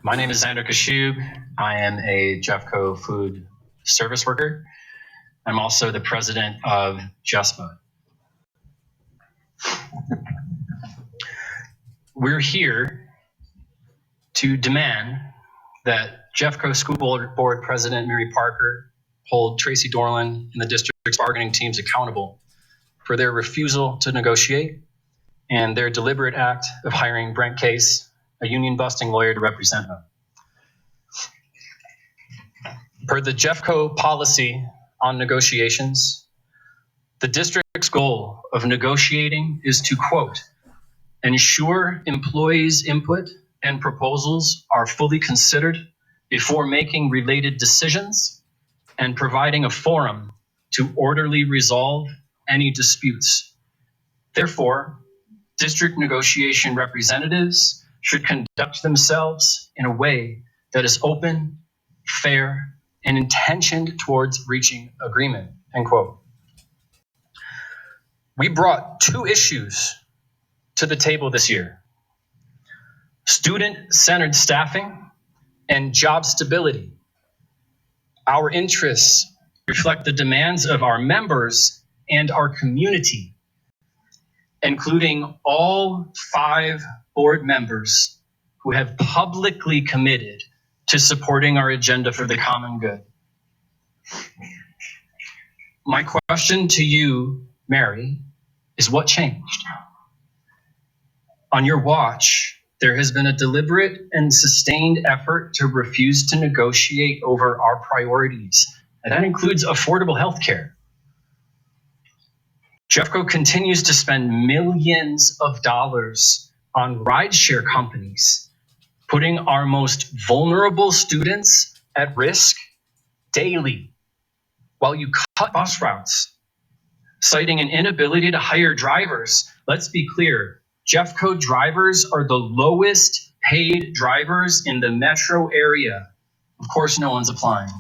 My name is Xander Kashub. I am a Jeffco food service worker. I'm also the president of JESPA. We're here to demand that Jeffco School Board President Mary Parker hold Tracy Dorland and the district's bargaining teams accountable for their refusal to negotiate and their deliberate act of hiring Brent Case, a union-busting lawyer, to represent them. Per the Jeffco policy on negotiations, the district's goal of negotiating is to, quote, ensure employees' input and proposals are fully considered before making related decisions and providing a forum to orderly resolve any disputes. Therefore, district negotiation representatives should conduct themselves in a way that is open, fair, and intentioned towards reaching agreement, end quote. We brought two issues to the table this year: student-centered staffing and job stability. Our interests reflect the demands of our members and our community, including all 5 board members who have publicly committed to supporting our agenda for the common good. My question to you, Mary, is what changed? On your watch, there has been a deliberate and sustained effort to refuse to negotiate over our priorities, and that includes affordable health care. Jeffco continues to spend millions of dollars on rideshare companies, putting our most vulnerable students at risk daily, while you cut bus routes, citing an inability to hire drivers. Let's be clear, Jeffco drivers are the lowest paid drivers in the metro area. Of course, no one's applying.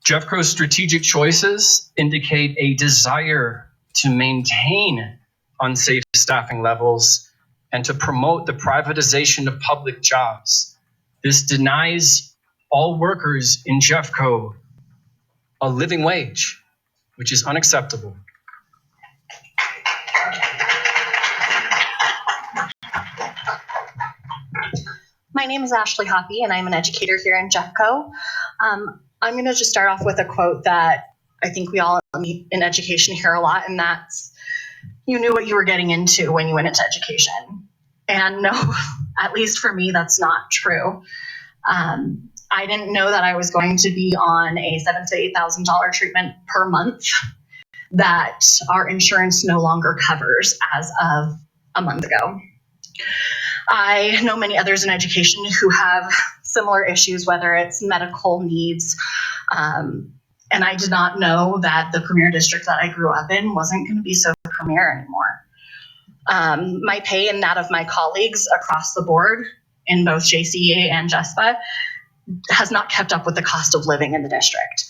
Jeffco's strategic choices indicate a desire to maintain unsafe staffing levels and to promote the privatization of public jobs. This denies all workers in Jeffco a living wage, which is unacceptable. My name is Ashley Hoppy, and I'm an educator here in Jeffco. I'm going to just start off with a quote that I think we all in education hear a lot, and that's, you knew what you were getting into when you went into education. And no, at least for me, that's not true. I didn't know that I was going to be on a $7,000 to $8,000 treatment per month that our insurance no longer covers as of a month ago. I know many others in education who have similar issues, whether it's medical needs, and I did not know that the premier district that I grew up in wasn't going to be so premier anymore. My pay and that of my colleagues across the board in both JCEA and JESPA has not kept up with the cost of living in the district.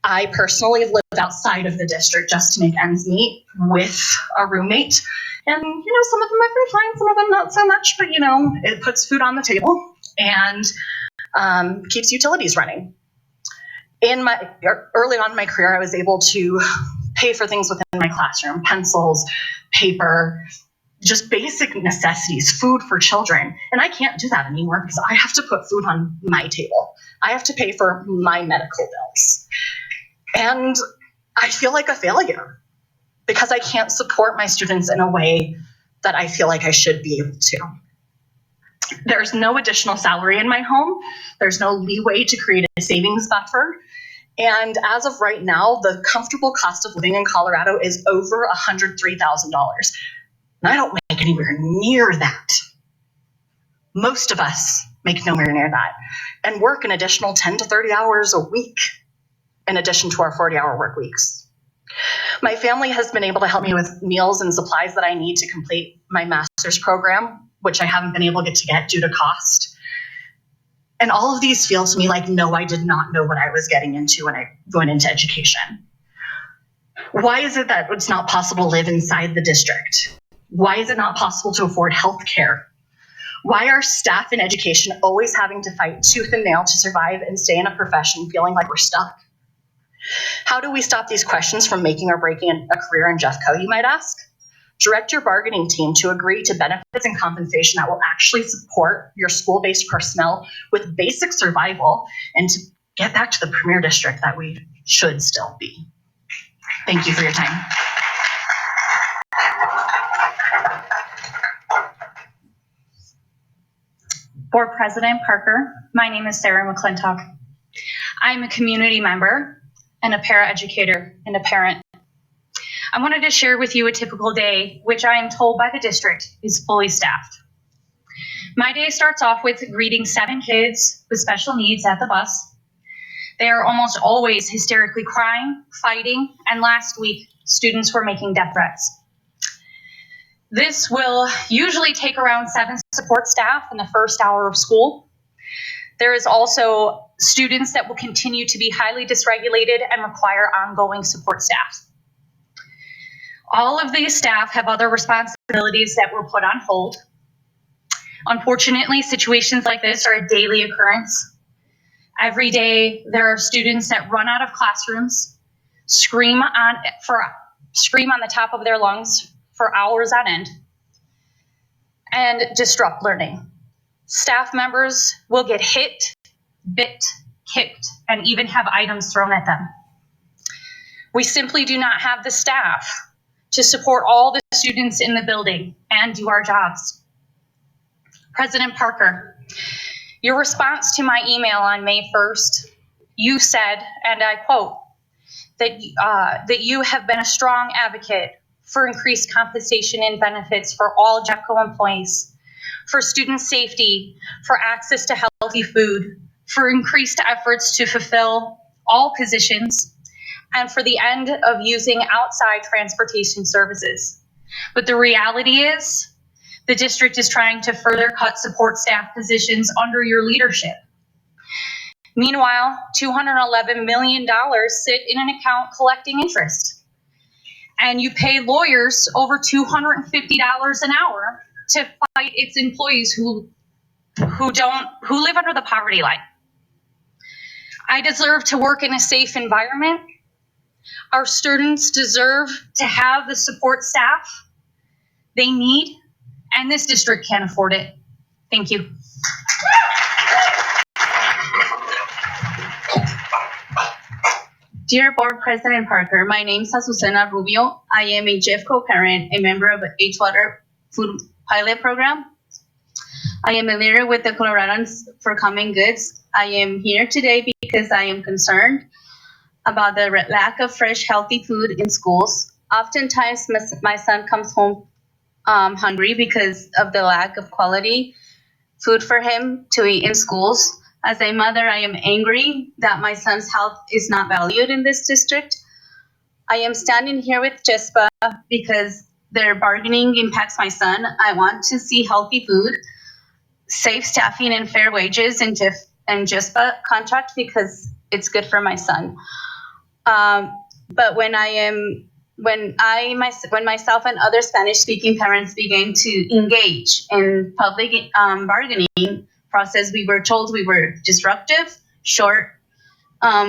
I personally live outside of the district just to make ends meet with a roommate. And, some of them have been fine, some of them not so much, but, it puts food on the table and keeps utilities running. Early on in my career, I was able to pay for things within my classroom: pencils, paper, just basic necessities, food for children. And I can't do that anymore because I have to put food on my table. I have to pay for my medical bills. And I feel like a failure because I can't support my students in a way that I feel like I should be able to. There's no additional salary in my home. There's no leeway to create a savings buffer. And as of right now, the comfortable cost of living in Colorado is over $103,000. And I don't make anywhere near that. Most of us make nowhere near that and work an additional 10 to 30 hours a week in addition to our 40-hour work weeks. My family has been able to help me with meals and supplies that I need to complete my master's program, which I haven't been able to get due to cost. And all of these feel to me like, no, I did not know what I was getting into when I went into education. Why is it that it's not possible to live inside the district? Why is it not possible to afford health care? Why are staff in education always having to fight tooth and nail to survive and stay in a profession feeling like we're stuck? How do we stop these questions from making or breaking a career in JEFCO, you might ask? Direct your bargaining team to agree to benefits and compensation that will actually support your school-based personnel with basic survival and to get back to the premier district that we should still be. Thank you for your time. Board President Parker, my name is Sarah McClintock. I'm a community member and a paraeducator and a parent. I wanted to share with you a typical day, which I am told by the district is fully staffed. My day starts off with greeting 7 kids with special needs at the bus. They are almost always hysterically crying, fighting, and last week, students were making death threats. This will usually take around 7 support staff in the first hour of school. There is also students that will continue to be highly dysregulated and require ongoing support staff. All of these staff have other responsibilities that were put on hold. Unfortunately, situations like this are a daily occurrence. Every day, there are students that run out of classrooms, scream on the top of their lungs for hours on end, and disrupt learning. Staff members will get hit, bit, kicked, and even have items thrown at them. We simply do not have the staff to support all the students in the building and do our jobs. President Parker, your response to my email on May 1st, you said, and I quote, that you have been a strong advocate for increased compensation and benefits for all JEFCO employees, for student safety, for access to healthy food, for increased efforts to fulfill all positions, and for the end of using outside transportation services. But the reality is, the district is trying to further cut support staff positions under your leadership. Meanwhile, $211 million sit in an account collecting interest. And you pay lawyers over $250 an hour to fight its employees who live under the poverty line. I deserve to work in a safe environment. Our students deserve to have the support staff they need, and this district can't afford it. Thank you. Dear Board President Parker, my name is Azucena Rubio. I am a JEFCO parent, a member of the H-Water Food Pilot Program. I am a leader with the Coloradans for Common Goods. I am here today because I am concerned about the lack of fresh, healthy food in schools. Oftentimes, my son comes home hungry because of the lack of quality food for him to eat in schools. As a mother, I am angry that my son's health is not valued in this district. I am standing here with JESPA because their bargaining impacts my son. I want to see healthy food, safe staffing, and fair wages in JESPA contract because it's good for my son. But when myself and other Spanish-speaking parents began to engage in public bargaining process, we were told we were disruptive, short.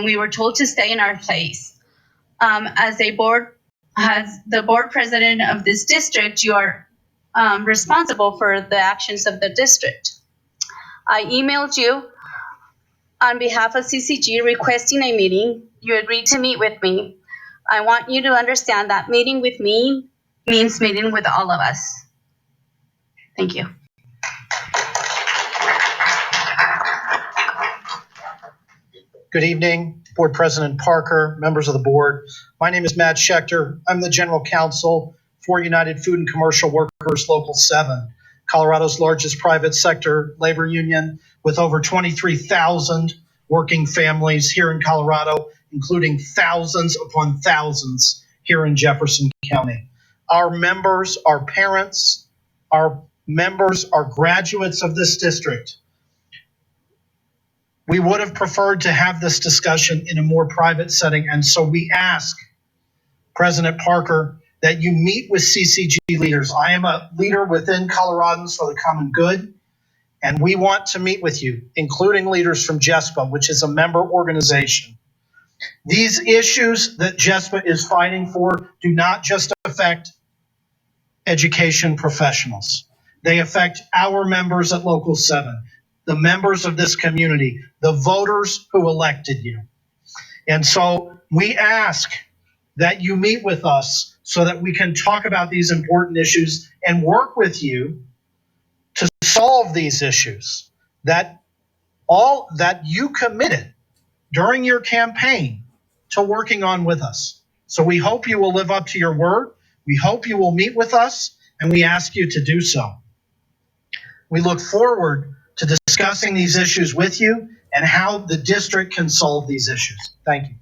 We were told to stay in our place. As the board president of this district, you are responsible for the actions of the district. I emailed you on behalf of CCG requesting a meeting. You agreed to meet with me. I want you to understand that meeting with me means meeting with all of us. Thank you. Good evening, Board President Parker, members of the board. My name is Matt Schechter. I'm the General Counsel for United Food and Commercial Workers Local 7, Colorado's largest private sector labor union with over 23,000 working families here in Colorado, including thousands upon thousands here in Jefferson County. Our members, our parents, our members are graduates of this district. We would have preferred to have this discussion in a more private setting, and so we ask President Parker that you meet with CCG leaders. I am a leader within Coloradans for the Common Good, and we want to meet with you, including leaders from JESPA, which is a member organization. These issues that JESPA is fighting for do not just affect education professionals. They affect our members at Local 7, the members of this community, the voters who elected you. And so we ask that you meet with us so that we can talk about these important issues and work with you to solve these issues that you committed during your campaign to working on with us. So we hope you will live up to your word. We hope you will meet with us, and we ask you to do so. We look forward to discussing these issues with you and how the district can solve these issues. Thank you.